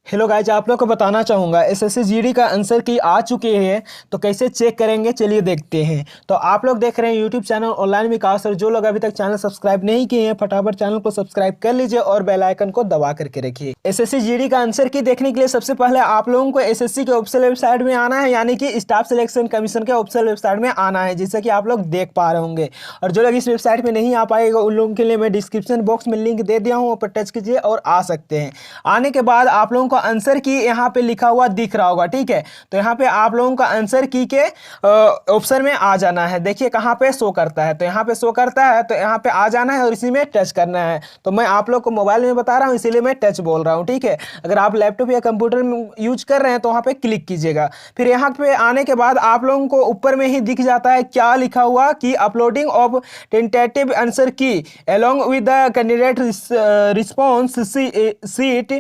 Hello guys, आप लोग को बताना चाहूँगा एसएससी जीडी का आंसर की आ चुकी है तो कैसे चेक करेंगे, चलिए देखते हैं। तो आप लोग देख रहे हैं यूट्यूब चैनल ऑनलाइन विकास, और जो लोग अभी तक चैनल सब्सक्राइब नहीं किए हैं फटाफट चैनल को सब्सक्राइब कर लीजिए और बेल आइकन को दबा करके रखिए। एसएससी जीडी का आंसर की देखने के लिए सबसे पहले आप लोगों को एसएससी के ऑफिशियल वेबसाइट में आना है, यानी कि स्टाफ सिलेक्शन कमीशन के ऑफिशियल वेबसाइट में आना है, जिससे कि आप लोग देख पा रहे होंगे। और जो लोग इस वेबसाइट में नहीं आ पाएगा उन लोगों के लिए मैं डिस्क्रिप्शन बॉक्स में लिंक दे दिया हूँ, ऊपर टच कीजिए और आ सकते हैं। आने के बाद आप लोगों को आंसर की यहाँ पे लिखा हुआ दिख रहा होगा, ठीक है। तो यहाँ पे आप लोगों का आंसर की के ऑप्शन में आ जाना है। देखिए कहाँ पे शो करता है, तो यहाँ पे शो करता है, तो यहाँ पे आ जाना है और इसी में टच करना है। तो मैं आप लोग को मोबाइल में बता रहा हूँ इसीलिए मैं टच बोल रहा हूँ, ठीक है। अगर आप लैपटॉप या कंप्यूटर में यूज कर रहे हैं तो वहाँ पे क्लिक कीजिएगा। फिर यहाँ पे आने के बाद आप लोगों को ऊपर में ही दिख जाता है क्या लिखा हुआ कि अपलोडिंग ऑफ टेंटेटिव आंसर की along with the candidate response seat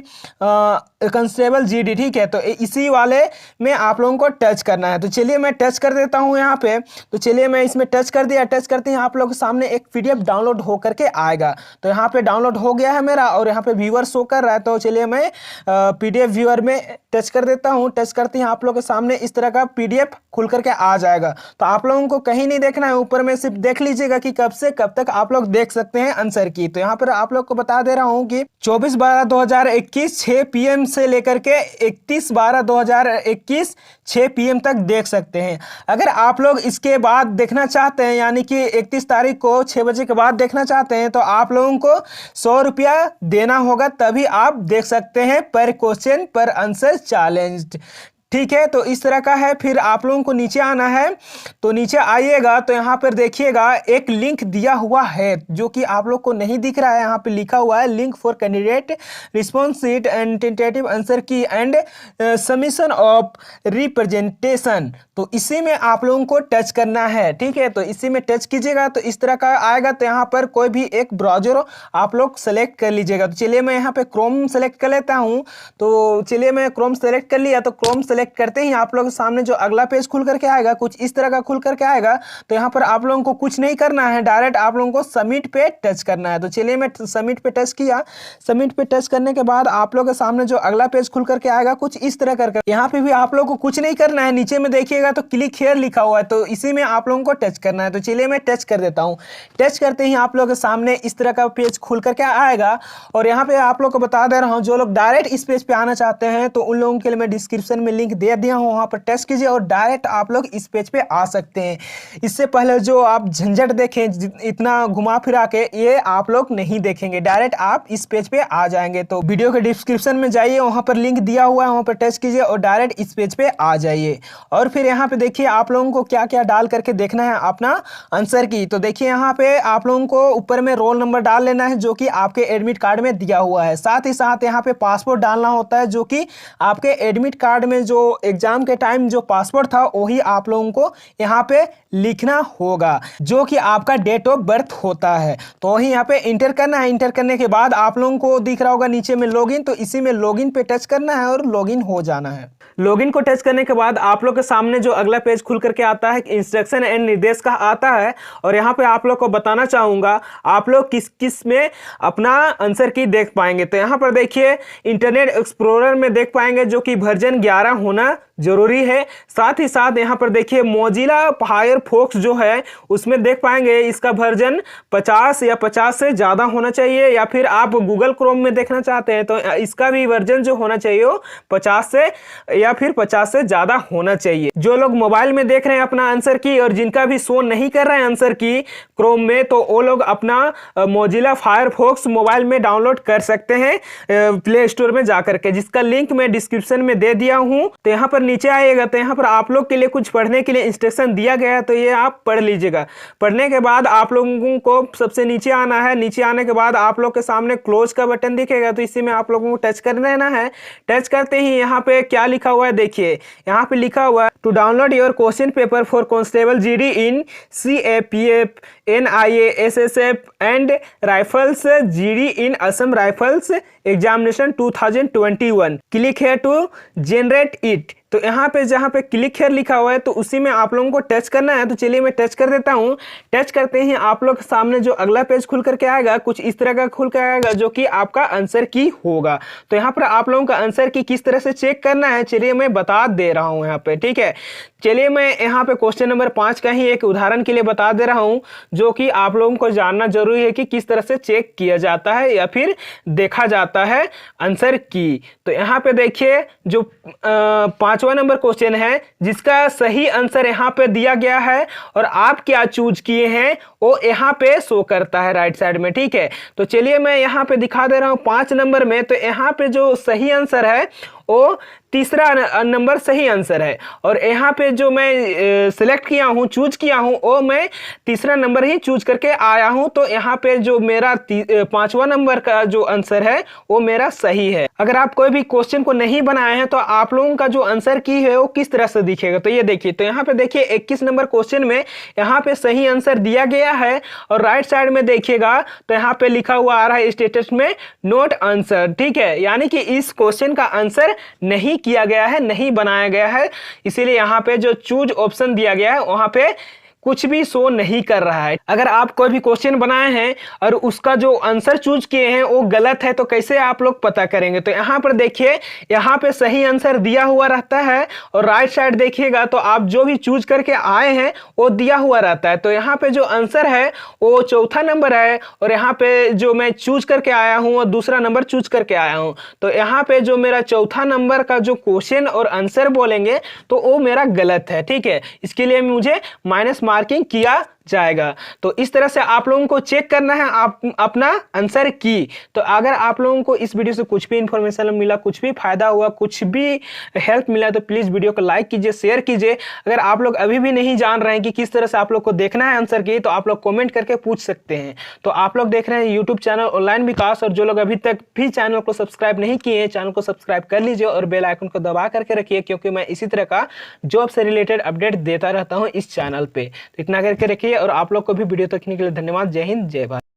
constable GD, ठीक है। तो इसी वाले में आप लोगों को टच करना है। तो चलिए मैं टच कर देता हूं यहाँ पे। तो चलिए मैं इसमें टच कर दिया। टच करते ही आप लोगों के सामने एक पीडीएफ डाउनलोड हो करके आएगा। तो यहाँ पे डाउनलोड हो गया है मेरा और यहाँ पे व्यूअर शो कर रहा है। तो चलिए मैं पीडीएफ व्यूअर में टच कर देता हूँ। टच करते ही आप लोगों के सामने इस तरह का पीडीएफ खुल करके आ जाएगा। तो आप लोगों को कहीं नहीं देखना है, ऊपर में सिर्फ देख लीजिएगा कि कब से कब तक आप लोग देख सकते हैं आंसर की। तो यहाँ पर आप लोग को बता दे रहा हूँ कि 24/12/2021 6 PM से लेकर के 31/12/2021 6 PM तक देख सकते हैं। अगर आप लोग इसके बाद देखना चाहते हैं, यानी कि 31 तारीख को 6 बजे के बाद देखना चाहते हैं, तो आप लोगों को 100 रुपया देना होगा, तभी आप देख सकते हैं। पर क्वेश्चन पर आंसर चैलेंज्ड, ठीक है। तो इस तरह का है। फिर आप लोगों को नीचे आना है। तो नीचे आइएगा तो यहाँ पर देखिएगा एक लिंक दिया हुआ है जो कि आप लोग को नहीं दिख रहा है। यहाँ पे लिखा हुआ है link for candidate response sheet and tentative answer की एंड सबमिशन ऑफ रिप्रेजेंटेशन। तो इसी में आप लोगों को टच करना है, ठीक है। तो इसी में टच कीजिएगा तो इस तरह का आएगा। तो यहाँ पर कोई भी एक ब्राउजर आप लोग सेलेक्ट कर लीजिएगा। तो चलिए मैं यहाँ पे क्रोम सेलेक्ट कर लेता हूँ। तो चलिए मैं क्रोम सेलेक्ट कर लिया। तो क्रोम सेलेक्ट करते ही आप लोगों के सामने जो अगला पेज खुल करके आएगा कुछ इस तरह का खुल करके आएगा। तो यहाँ पर आप लोगों को कुछ नहीं करना है, डायरेक्ट आप लोगों को सबमिट पे टच करना है। तो चलिए मैं सबमिट पे टच किया। सबमिट पे टच करने के बाद आप लोगों के सामने जो अगला पेज खुल करके आएगा कुछ इस तरह करके, यहाँ पे भी आप लोगों को कुछ नहीं करना है। नीचे में देखिएगा तो क्लिक हियर लिखा हुआ है, तो इसी में आप लोगों को टच करना है। तो चलिए मैं टच कर देता हूँ। टच करते ही आप लोगों के सामने इस तरह का पेज खुल करके आएगा। और यहाँ पे आप लोग को बता दे रहा हूँ, जो लोग डायरेक्ट इस पेज पे आना चाहते हैं तो उन लोगों के लिए मैं डिस्क्रिप्शन में लिंक दे दिया हूँ, वहाँ पर टच कीजिए और डायरेक्ट आप लोग इस पेज पे आ सकते हैं। इससे पहले जो आप झंझट देखें इतना घुमा फिरा के, ये आप लोग नहीं देखेंगे, डायरेक्ट आप इस पेज पे आ जाएंगे। तो वीडियो के डिस्क्रिप्शन में जाइए, वहाँ पर लिंक दिया हुआ है, वहाँ पर टच कीजिए और डायरेक्ट इस पेज पे आ जाइए। और फिर यहाँ पे देखिए आप लोगों को क्या क्या डाल करके देखना है अपना आंसर की। तो देखिए यहाँ पे आप लोगों को ऊपर में रोल नंबर डाल लेना है जो कि आपके एडमिट कार्ड में दिया हुआ है। साथ ही साथ यहाँ पे पासपोर्ट डालना होता है, जो कि आपके एडमिट कार्ड में जो एग्जाम के टाइम जो पासपोर्ट था वही आप लोगों को यहाँ पे लिखना होगा, जो कि आपका डेट ऑफ बर्थ होता है। तो वही यहाँ पे इंटर करना है। इंटर करने के बाद आप लोगों को दिख रहा होगा नीचे में लॉगिन, तो इसी में लॉगिन पे टच करना है और लॉगिन हो जाना है। लॉगिन को टच करने के बाद आप लोग के सामने जो अगला पेज खुल करके आता है इंस्ट्रक्शन एंड निर्देश का आता है। और यहाँ पे आप लोग को बताना चाहूंगा आप लोग किस किस में अपना आंसर की देख पाएंगे। तो यहाँ पर देखिए इंटरनेट एक्सप्लोरर में देख पाएंगे, जो कि वर्जन 11 होना जरूरी है। साथ ही साथ यहाँ पर देखिए मोजिला फायरफॉक्स जो है उसमें देख पाएंगे इसका वर्जन 50 या 50 से ज़्यादा होना चाहिए। या फिर आप गूगल क्रोम में देखना चाहते हैं तो इसका भी वर्जन जो होना चाहिए वो 50 से या फिर 50 से ज़्यादा होना चाहिए। जो लोग मोबाइल में देख रहे हैं अपना आंसर की और जिनका भी शो नहीं कर रहा है आंसर की क्रोम में, तो वो लोग अपना मोजिला फायरफॉक्स मोबाइल में डाउनलोड कर सकते हैं प्ले स्टोर में जाकर के, जिसका लिंक मैं डिस्क्रिप्शन में दे दिया हूँ। तो यहाँ पर नीचे आइएगा तो यहाँ पर आप लोग के लिए कुछ पढ़ने के लिए इंस्ट्रक्शन दिया गया है, तो ये आप पढ़ लीजिएगा। पढ़ने के बाद आप लोगों को सबसे नीचे आना है। नीचे आने के बाद आप लोग के सामने क्लोज का बटन दिखेगा, तो इसी में आप लोगों को टच कर लेना है। टच करते ही यहाँ पे क्या लिखा हुआ है देखिए, यहाँ पे लिखा हुआ है to download your question paper for constable GD in CAPF NIA SSF and rifles GD in Assam rifles examination 2021 click here to generate it. तो यहाँ पे जहाँ पे क्लिक हेयर लिखा हुआ है तो उसी में आप लोगों को टच करना है। तो चलिए मैं टच कर देता हूँ। टच करते ही आप लोग सामने जो अगला पेज खुल करके आएगा कुछ इस तरह का खुल कर आएगा, जो कि आपका आंसर की होगा। तो यहाँ पर आप लोगों का आंसर की किस तरह से चेक करना है चलिए मैं बता दे रहा हूँ यहाँ पे, ठीक है। चलिए मैं यहाँ पे क्वेश्चन नंबर 5 का ही एक उदाहरण के लिए बता दे रहा हूँ, जो कि आप लोगों को जानना जरूरी है कि किस तरह से चेक किया जाता है या फिर देखा जाता है आंसर की। तो यहाँ पे देखिए जो 5वां नंबर क्वेश्चन है जिसका सही आंसर यहाँ पे दिया गया है और आप क्या चूज किए हैं वो यहाँ पे शो करता है राइट साइड में, ठीक है। तो चलिए मैं यहाँ पे दिखा दे रहा हूँ 5 नंबर में। तो यहाँ पे जो सही आंसर है वो तीसरा नंबर सही आंसर है और यहाँ पे जो मैं सिलेक्ट किया हूँ चूज किया हूँ वो मैं तीसरा नंबर ही चूज करके आया हूँ। तो यहाँ पे जो मेरा 5वां नंबर का जो आंसर है वो मेरा सही है। अगर आप कोई भी क्वेश्चन को नहीं बनाए हैं तो आप लोगों का जो आंसर की है वो किस तरह से दिखेगा, तो ये देखिए। तो यहाँ पे देखिए 21 नंबर क्वेश्चन में यहाँ पे सही आंसर दिया गया है और राइट साइड में देखिएगा तो यहाँ पे लिखा हुआ आ रहा है स्टेटस में नोट आंसर, ठीक है। यानी कि इस क्वेश्चन का आंसर नहीं किया गया है, नहीं बनाया गया है, इसीलिए यहाँ पे जो चूज ऑप्शन दिया गया है वहां पे कुछ भी शो नहीं कर रहा है। अगर आप कोई भी क्वेश्चन बनाए हैं और उसका जो आंसर चूज किए हैं वो गलत है तो कैसे आप लोग पता करेंगे। तो यहाँ पर देखिए यहाँ पे सही आंसर दिया हुआ रहता है और राइट साइड देखिएगा तो आप जो भी चूज करके आए हैं वो दिया हुआ रहता है। तो यहाँ पे जो आंसर है वो चौथा नंबर है और यहाँ पे जो मैं चूज करके आया हूँ वो दूसरा नंबर चूज करके आया हूँ। तो यहाँ पे जो मेरा चौथा नंबर का जो क्वेश्चन और आंसर बोलेंगे तो वो मेरा गलत है, ठीक है। इसके लिए मुझे माइनस मार्किंग किया जाएगा। तो इस तरह से आप लोगों को चेक करना है आप अपना आंसर की। तो अगर आप लोगों को इस वीडियो से कुछ भी इंफॉर्मेशन मिला, कुछ भी फायदा हुआ, कुछ भी हेल्प मिला तो प्लीज वीडियो को लाइक कीजिए, शेयर कीजिए। अगर आप लोग अभी भी नहीं जान रहे हैं कि किस तरह से आप लोग को देखना है आंसर की तो आप लोग कमेंट करके पूछ सकते हैं। तो आप लोग देख रहे हैं यूट्यूब चैनल ऑनलाइन विकास और जो लोग अभी तक भी चैनल को सब्सक्राइब नहीं किए हैं चैनल को सब्सक्राइब कर लीजिए और बेल आइकन को दबा करके रखिए, क्योंकि मैं इसी तरह का जॉब से रिलेटेड अपडेट देता रहता हूँ इस चैनल पे। तो इतना करके रखिए और आप लोग को भी वीडियो देखने के लिए धन्यवाद। जय हिंद, जय भारत।